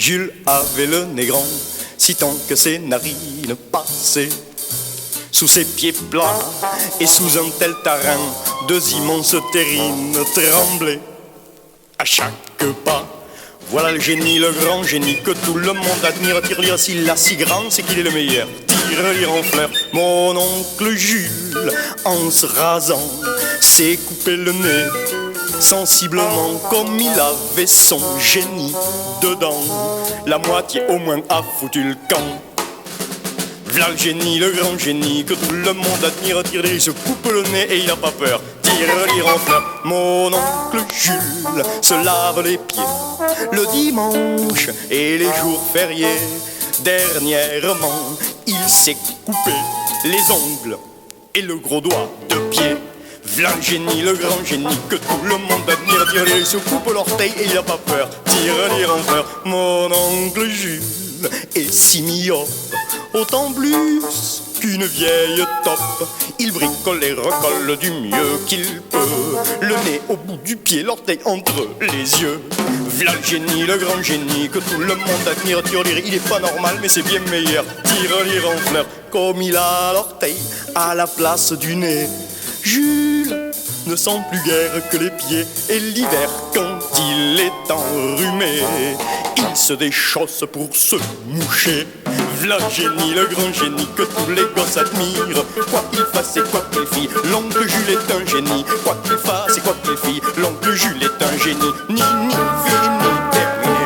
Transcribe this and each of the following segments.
Jules avait le nez grand, si tant que ses narines passaient sous ses pieds plats et sous un tel tarin, deux immenses terrines tremblaient à chaque pas. Voilà le génie, le grand génie que tout le monde admire. Tirelire, s'il l'a si grand, c'est qu'il est le meilleur. Tirelire en fleurs, mon oncle Jules, en se rasant, s'est coupé le nez sensiblement comme il avait son génie dedans. La moitié au moins a foutu le camp. V'là le génie, le grand génie que tout le monde admire. Tirelire, il se coupe le nez et il n'a pas peur. Tirelire en fleurs, mon oncle Jules se lave les pieds le dimanche et les jours fériés. Dernièrement, il s'est coupé les ongles et le gros doigt de pied. V'là le génie, le grand génie que tout le monde admire. Tirelire, il se coupe l'orteil et il n'a pas peur. Tirelire en fleurs, mon oncle Jules est si myope, autant plus qu'une vieille tope. Il bricole et recolle du mieux qu'il peut, le nez au bout du pied, l'orteil entre les yeux. V'là le génie, le grand génie que tout le monde admire. Tirelire, il est pas normal mais c'est bien meilleur. Tirelire en fleurs, comme il a l'orteil à la place du nez. Jules ne sent plus guère que les pieds, et l'hiver quand il est enrhumé, il se déchausse pour se moucher. V'là le génie, le grand génie que tous les gosses admirent. Quoi qu'il fasse et quoi qu'il fit, l'oncle Jules est un génie. Quoi qu'il fasse et quoi qu'il fit, l'oncle Jules est un génie. Ni fini, terminé.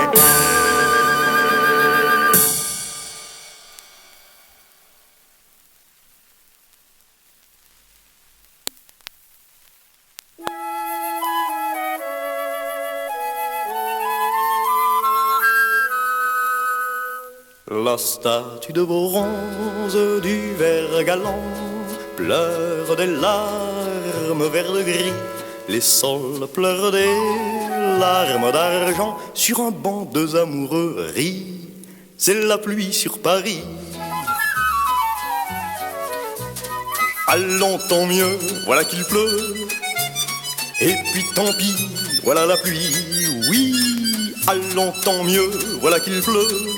La statue de bronze du ver galant pleure des larmes vert de gris. Les sols pleurent des larmes d'argent. Sur un banc, deux amoureux rient. C'est la pluie sur Paris. Allons, tant mieux, voilà qu'il pleut. Et puis tant pis, voilà la pluie. Oui, allons, tant mieux, voilà qu'il pleut.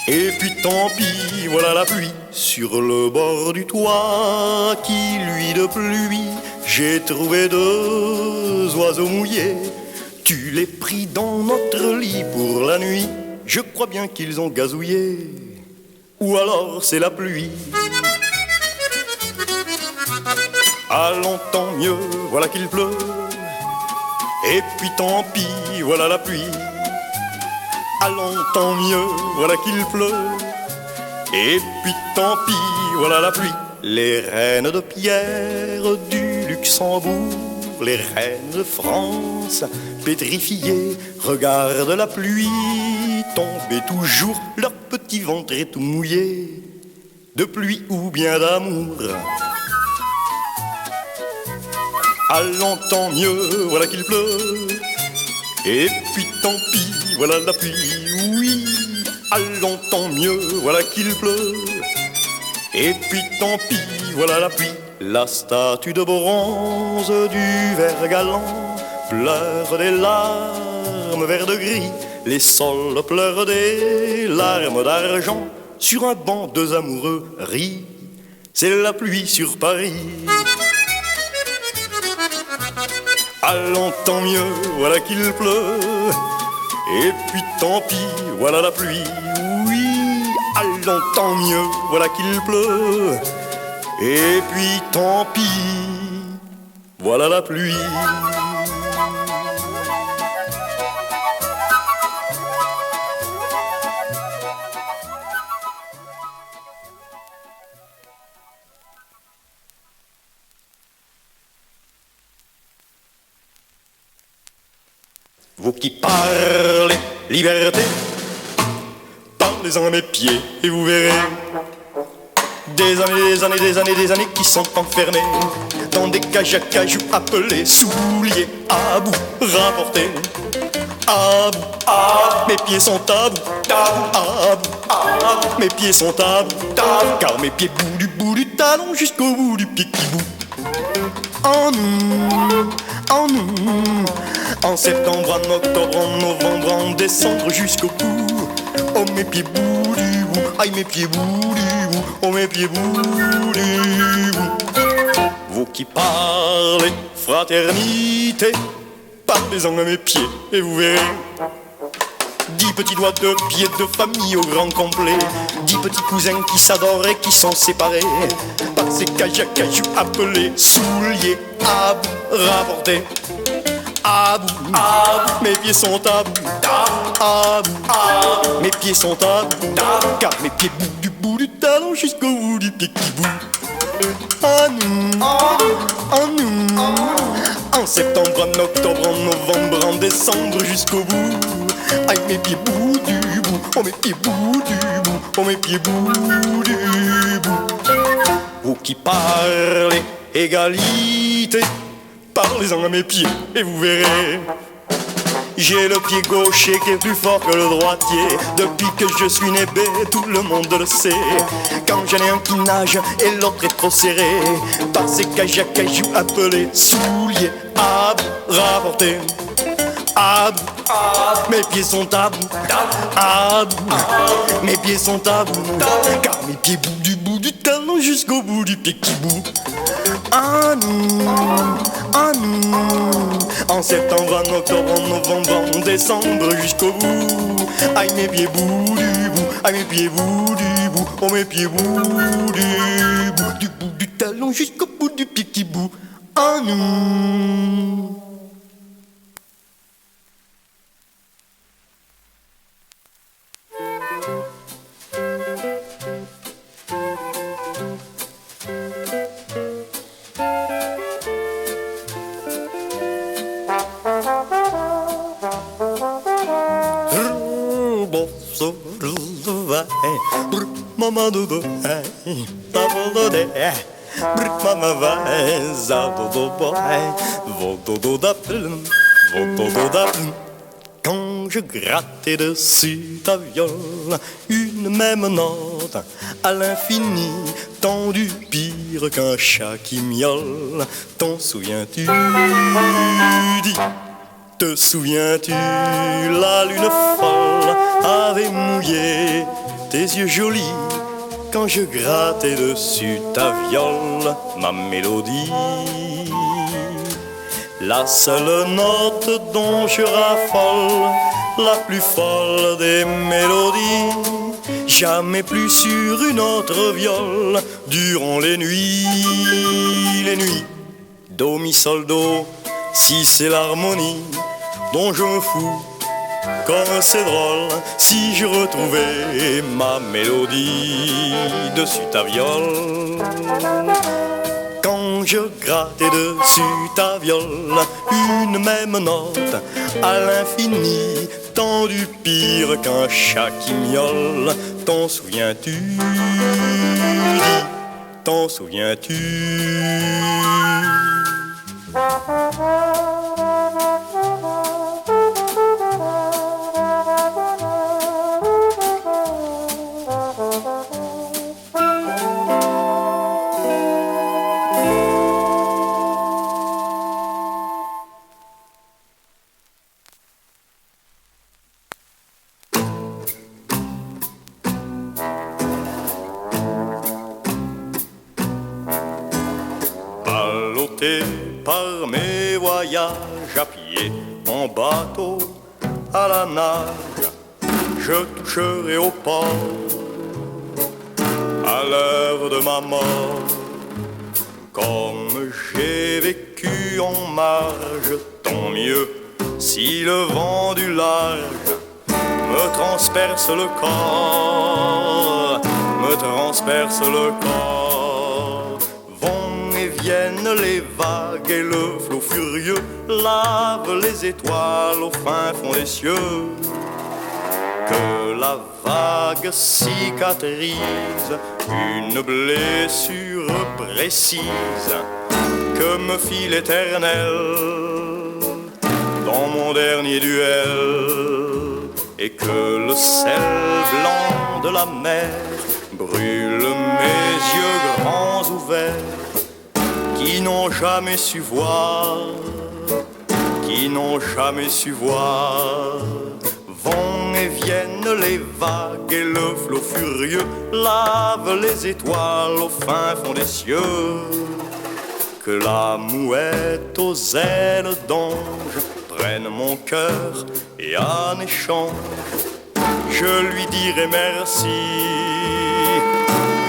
Et puis tant pis, voilà la pluie. Sur le bord du toit qui luit de pluie, j'ai trouvé deux oiseaux mouillés. Tu les pris dans notre lit pour la nuit. Je crois bien qu'ils ont gazouillé. Ou alors c'est la pluie. Allons, tant mieux, voilà qu'il pleut. Et puis tant pis, voilà la pluie. Allons, tant mieux, voilà qu'il pleut. Et puis tant pis, voilà la pluie. Les reines de pierre du Luxembourg, les reines de France, pétrifiées, regardent la pluie tomber toujours. Leur petit ventre est tout mouillé de pluie ou bien d'amour. Allons, tant mieux, voilà qu'il pleut. Et puis tant pis, voilà la pluie, oui. Allons, tant mieux, voilà qu'il pleut. Et puis tant pis, voilà la pluie. La statue de bronze du ver galant pleure des larmes vert de gris. Les sols pleurent des larmes d'argent. Sur un banc, deux amoureux rient. C'est la pluie sur Paris. Allons, tant mieux, voilà qu'il pleut. Et puis tant pis, voilà la pluie, oui. Allons, tant mieux, voilà qu'il pleut. Et puis tant pis, voilà la pluie. Vous qui parlez liberté, parlez-en à mes pieds et vous verrez des années qui sont enfermées dans des cages à cajou appelées souliers à bout rapportés. À bout, mes pieds sont à bout, à bout, mes pieds sont à bout, car mes pieds bout du talon jusqu'au bout du pied qui bout. En nous, En septembre, en octobre, en novembre, en décembre, jusqu'au bout. Oh mes pieds bout du bout, aïe mes pieds bout du bout, oh mes pieds bout du bout. Vous qui parlez fraternité, parlez-en à mes pieds et vous verrez. 10 petits doigts de pied de famille au grand complet. 10 petits cousins qui s'adorent et qui sont séparés par ces cailloux appelés souliers à bout, rapportés à bout, mes pieds sont à bout, à bout, mes pieds sont à bout, car mes pieds bouent du bout du talon jusqu'au bout du pied qui bout. À nous, en septembre, en octobre, en novembre, en décembre, jusqu'au bout. Aïe mes pieds bout du bout, oh mes pieds bout du bout, oh mes pieds bout du bout. Vous qui parlez égalité, parlez-en à mes pieds et vous verrez. J'ai le pied gaucher qui est plus fort que le droitier. Depuis que je suis né bé, tout le monde le sait. Quand j'en ai un qui nage et l'autre est trop serré par ces cailloux appelés souliers à bout, rapportés à bout, mes pieds sont à bout, à bout, mes pieds sont à bout, car mes pieds bouent du bout du talon jusqu'au bout du pied qui bout. À nous, en septembre, en octobre, en novembre, en décembre, jusqu'au bout. Aïe mes pieds bout du bout, aïe mes pieds bout du bout, oh mes pieds bout du bout du talon jusqu'au bout du pied qui bout. À nous. Mama do do hey, do de mama vai za do boy, do da plum, do da plum. Quand je grattais dessus ta viole, une même note à l'infini, tendue pire qu'un chat qui miaule. T'en souviens-tu? Dis, te souviens-tu? La lune folle avait mouillé tes yeux jolis quand je grattais dessus ta viole, ma mélodie. La seule note dont je raffole, la plus folle des mélodies, jamais plus sur une autre viole, durant les nuits, do, mi, sol, do, si c'est l'harmonie dont je me fous. Comme c'est drôle si je retrouvais ma mélodie dessus ta viole. Quand je grattais dessus ta viole, une même note à l'infini, tendue pire qu'un chat qui miaule. T'en souviens-tu? T'en souviens-tu? Par mes voyages à pied, en bateau, à la nage, je toucherai au port à l'heure de ma mort. Comme j'ai vécu en marge, tant mieux si le vent du large me transperce le corps, me transperce le corps. Vont et viennent les vagues et le flot furieux lave les étoiles au fin fond des cieux. Que la vague cicatrise une blessure précise que me fit l'Éternel dans mon dernier duel, et que le sel blanc de la mer brûle mes yeux grands ouverts qui n'ont jamais su voir qui n'ont jamais su voir. Vont et viennent les vagues et le flot furieux lave les étoiles au fin fond des cieux. Que la mouette aux ailes d'ange prenne mon cœur et en échange je lui dirai merci,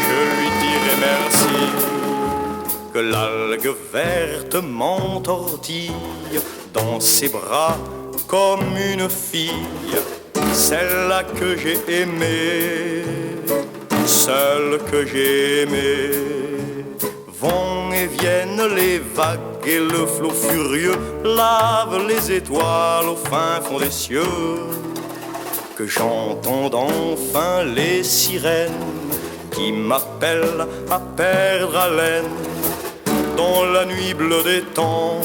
je lui dirai merci. Que l'algue verte m'entortille dans ses bras comme une fille, celle-là que j'ai aimée, celle que j'ai aimée. Vont et viennent les vagues et le flot furieux lave les étoiles au fin fond des cieux. Que j'entende enfin les sirènes qui m'appellent à perdre haleine dans la nuit bleue des temps,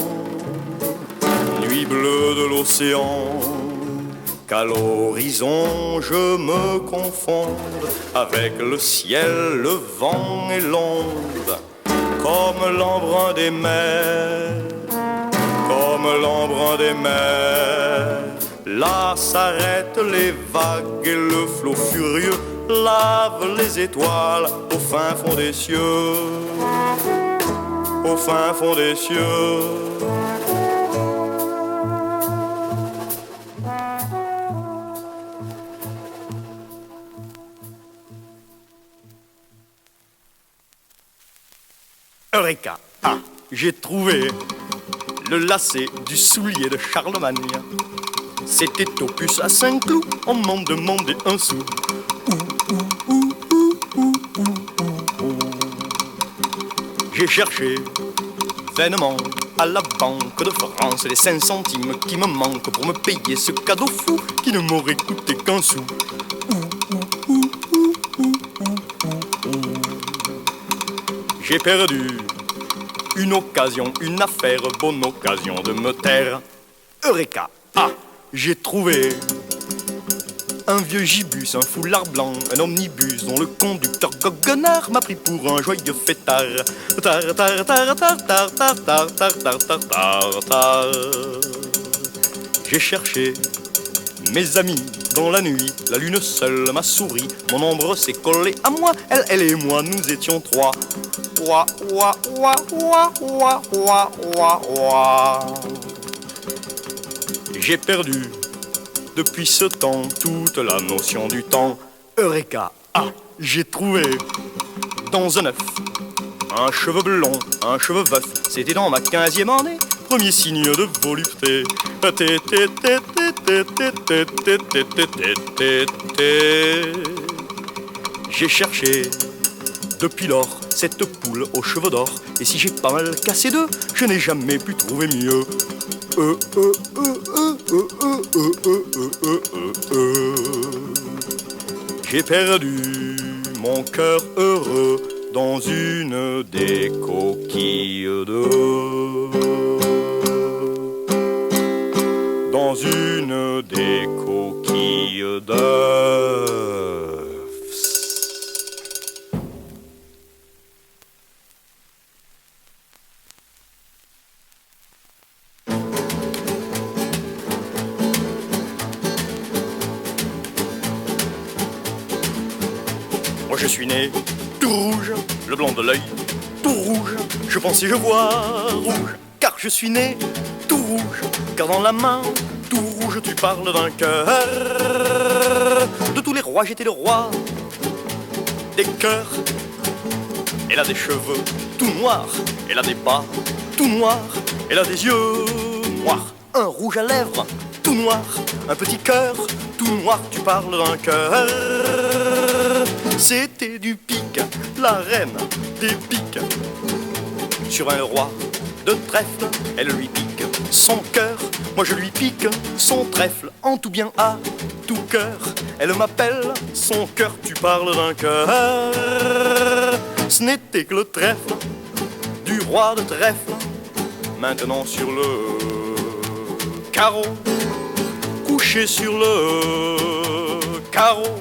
nuit bleue de l'océan. Qu'à l'horizon je me confonde avec le ciel, le vent et l'onde, comme l'embrun des mers, comme l'embrun des mers. Là s'arrêtent les vagues et le flot furieux lave les étoiles au fin fond des cieux, au fin fond des cieux. Eureka! Ah, j'ai trouvé le lacet du soulier de Charlemagne. C'était opus à 5 clous, on m'en demandait un sou. J'ai cherché vainement à la Banque de France les 5 centimes qui me manquent pour me payer ce cadeau fou qui ne m'aurait coûté qu'un sou. J'ai perdu une occasion, une affaire, bonne occasion de me taire. Eureka! Ah, j'ai trouvé un vieux gibus, un foulard blanc, un omnibus dont le conducteur goguenard m'a pris pour un joyeux fêtard. Tar tar tar tar tar tar tar tar tar tar tar tar. J'ai cherché mes amis dans la nuit, la lune seule m'a souri, mon ombre s'est collée à moi, elle et moi nous étions trois. Ouah ouah ouah ouah ouah ouah ouah ouah. J'ai perdu depuis ce temps toute la notion du temps. Eureka! Ah, j'ai trouvé dans un œuf un cheveu blond, un cheveu veuf. C'était dans ma 15e année, premier signe de volupté. J'ai cherché depuis lors cette poule aux cheveux d'or, et si j'ai pas mal cassé d'eux, je n'ai jamais pu trouver mieux. J'ai perdu mon cœur heureux dans une des coquilles d'œufs, dans une des coquilles d'œufs. Moi je suis né tout rouge, le blanc de l'œil tout rouge. Je pense et je vois rouge, car je suis né tout rouge. Car dans la main tout rouge tu parles d'un cœur. De tous les rois j'étais le roi des cœurs. Elle a des cheveux tout noirs, elle a des pas tout noirs, elle a des yeux noirs, un rouge à lèvres tout noir, un petit cœur tout noir, tu parles d'un cœur. C'était du pic, la reine des piques. Sur un roi de trèfle, elle lui pique son cœur. Moi je lui pique son trèfle, en tout bien à tout cœur. Elle m'appelle son cœur, tu parles d'un cœur. Ce n'était que le trèfle du roi de trèfle. Maintenant sur le carreau, couché sur le carreau,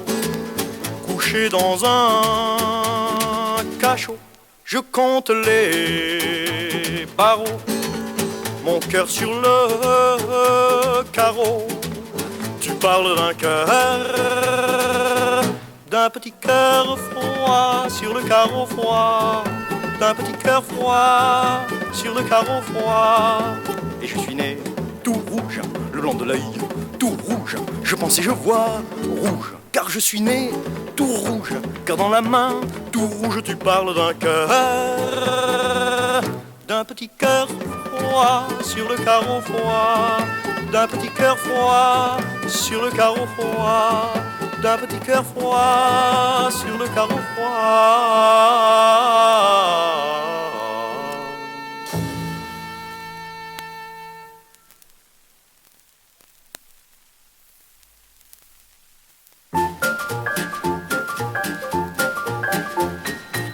couché dans un cachot, je compte les barreaux mon cœur sur le carreau. Tu parles d'un petit cœur froid sur le carreau froid, d'un petit cœur froid sur le carreau froid. Et je suis né tout rouge, le blanc de l'œil tout rouge. Je pense et je vois rouge, car je suis né tout rouge. Car dans la main tout rouge tu parles d'un petit cœur froid sur le carreau froid, d'un petit cœur froid sur le carreau froid, d'un petit cœur froid sur le carreau froid.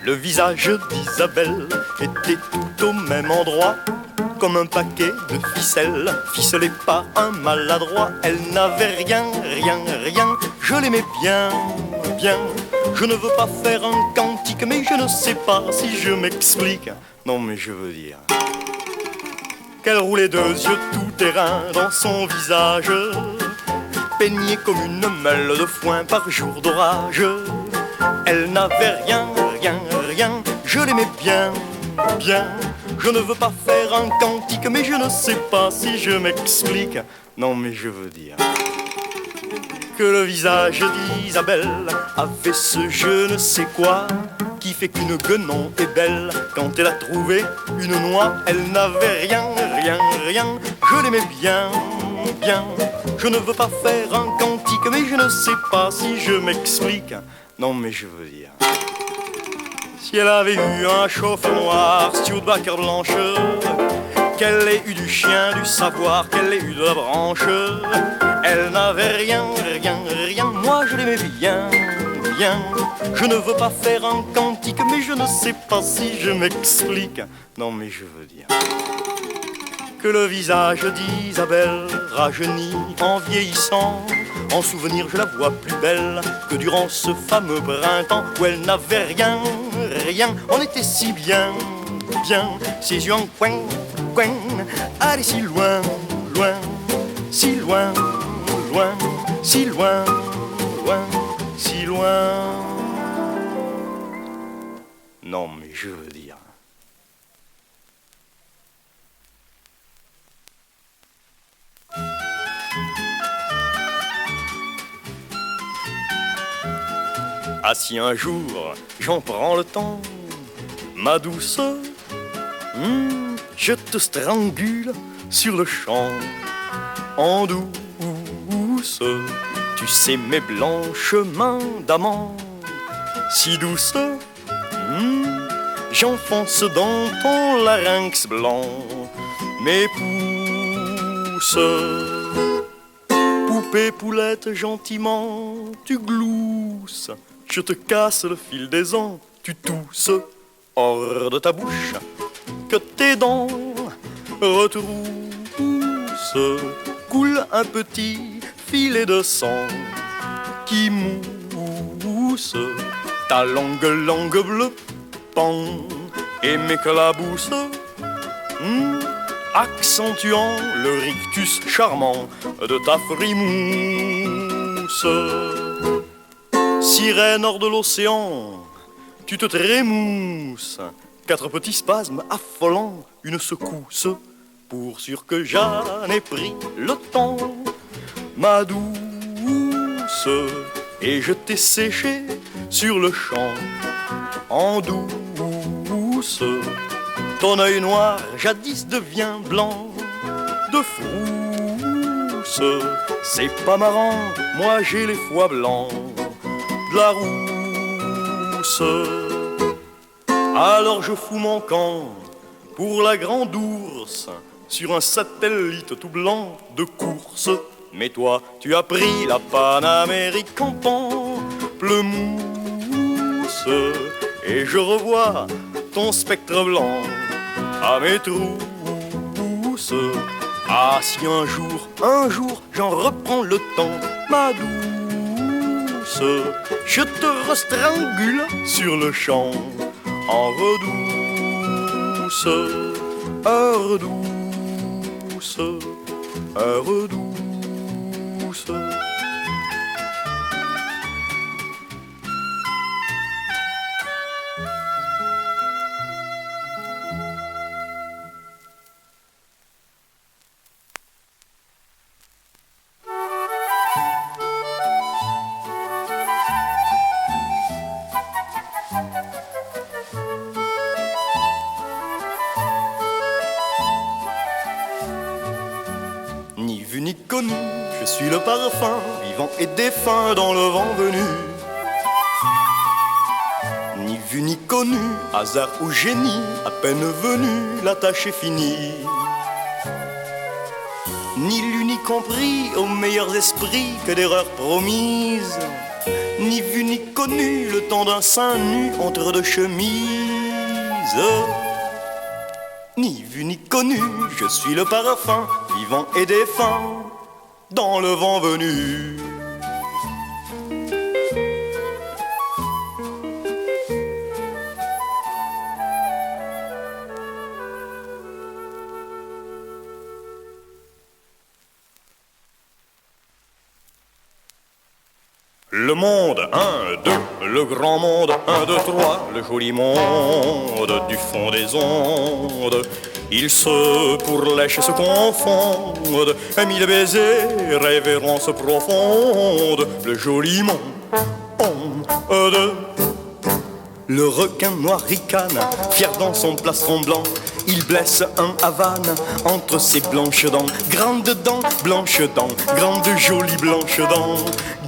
Le visage d'Isabelle était tout au même endroit, comme un paquet de ficelles, ficelé par un maladroit. Elle n'avait rien, je l'aimais bien, bien. Je ne veux pas faire un cantique, mais je ne sais pas si je m'explique. Non mais je veux dire qu'elle roulait 2 yeux tout terrain dans son visage, peignée comme une meule de foin par jour d'orage. Elle n'avait rien, je l'aimais bien, bien. Je ne veux pas faire un cantique, mais je ne sais pas si je m'explique. Non mais je veux dire que le visage d'Isabelle avait ce je ne sais quoi qui fait qu'une guenon est belle. Quand elle a trouvé une noix, elle n'avait rien, je l'aimais bien, bien. Je ne veux pas faire un cantique, mais je ne sais pas si je m'explique. Non mais je veux dire, si elle avait eu un chauffeur noir, steward cœur blanche, qu'elle ait eu du chien, du savoir, qu'elle ait eu de la branche, elle n'avait rien, moi je l'aimais bien, bien. Je ne veux pas faire un cantique, mais je ne sais pas si je m'explique. Non mais je veux dire que le visage d'Isabelle rajeunit en vieillissant. En souvenir, je la vois plus belle que durant ce fameux printemps où elle n'avait rien, on était si bien, bien. Ses yeux en coin, allez si loin, si loin, si loin, si loin. Non mais je veux dire ah si un jour j'en prends le temps, ma douce, je te strangule sur le champ en douce. Tu sais mes blanches mains d'amant, si douce, j'enfonce dans ton larynx blanc mes pouces. Poupée poulette gentiment tu glousses, je te casse le fil des ans, tu tousses hors de ta bouche, que tes dents retroussent. Coule un petit filet de sang qui mousse ta langue bleue pend et m'éclabousse, accentuant le rictus charmant de ta frimousse. Sirène hors de l'océan, tu te trémousses, 4 petits spasmes affolants, une secousse, pour sûr que j'en ai pris le temps, ma douce, et je t'ai séché sur le champ, en douce. Ton œil noir jadis devient blanc de frousse. C'est pas marrant, moi j'ai les foies blancs de la rousse. Alors je fous mon camp pour la grande ours sur un satellite tout blanc de course. Mais toi, tu as pris la Panamérique en pamplemousse, et je revois ton spectre blanc à mes trousses. Ah, si un jour, j'en reprends le temps, ma douce, je te restrangule sur le champ en redouce, redouce. douce, heure douce. Ni vu ni connu, je suis le parfum vivant et défunt dans le vent venu. Ni vu ni connu, hasard ou génie, à peine venu, la tâche est finie. Ni lu ni compris aux meilleurs esprits que d'erreurs promises. Ni vu ni connu, le temps d'un sein nu entre deux chemises. Ni vu ni connu, je suis le parfum vivant et défunt dans le vent venu. Le monde, 1, 2, le grand monde, 1, 2, 3, le joli monde du fond des ondes. Ils se pourlèchent et se confondent, mille baisers, révérence profonde, le joli monde. Le requin noir ricane, fier dans son plastron blanc. Il blesse un Havane entre ses blanches dents. Grandes dents, blanches dents, grandes jolies blanches dents.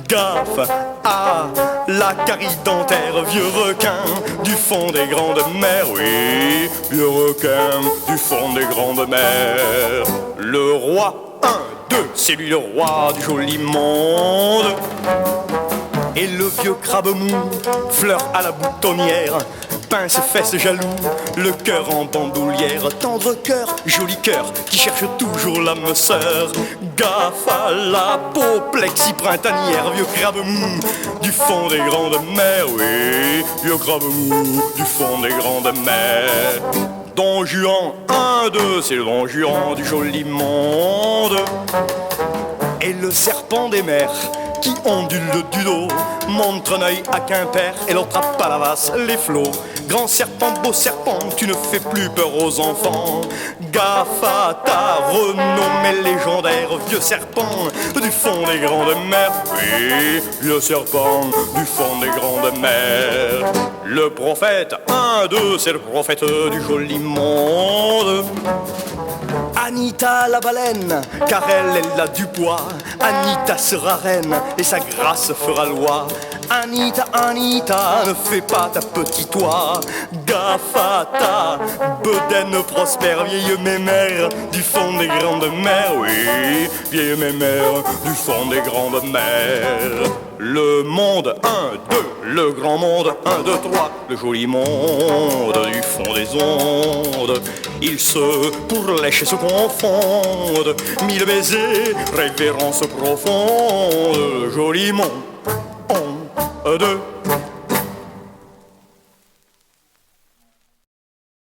Gaffe à la carie dentaire, vieux requin du fond des grandes mers. Oui, vieux requin du fond des grandes mers. Le roi, 1, 2, c'est lui le roi du joli monde. Et le vieux crabe mou, fleur à la boutonnière, peint ses fesses jaloux, le cœur en bandoulière. Tendre cœur, joli cœur, qui cherche toujours l'âme sœur. Gaffe à la peau plexi printanière, vieux crabe mou, du fond des grandes mers. Oui, vieux crabe mou, du fond des grandes mers. Don Juan, 1, 2, c'est le Don Juan du joli monde. Et le serpent des mers, qui ondule du dos, montre un œil à Quimper et l'autre à Palavas, les flots. Grand serpent, beau serpent, tu ne fais plus peur aux enfants. Gaffe à ta renommée légendaire, vieux serpent du fond des grandes mers. Oui, vieux serpent du fond des grandes mers. Le prophète, 1, 2, c'est le prophète du joli monde. Anita la baleine, car elle a du poids. Anita sera reine et sa grâce fera loi. Anita, Anita, ne fais pas ta petite oie. Gaffe à ta bedaine prospère, vieille mémère du fond des grandes mers. Oui, vieille mémère du fond des grandes mers. Le monde, 1, 2, le grand monde, 1, 2, 3, le joli monde du fond des ondes. Ils se pourlèchent et se confondent, mille baisers, révérence profonde, le joli monde, 1, 2,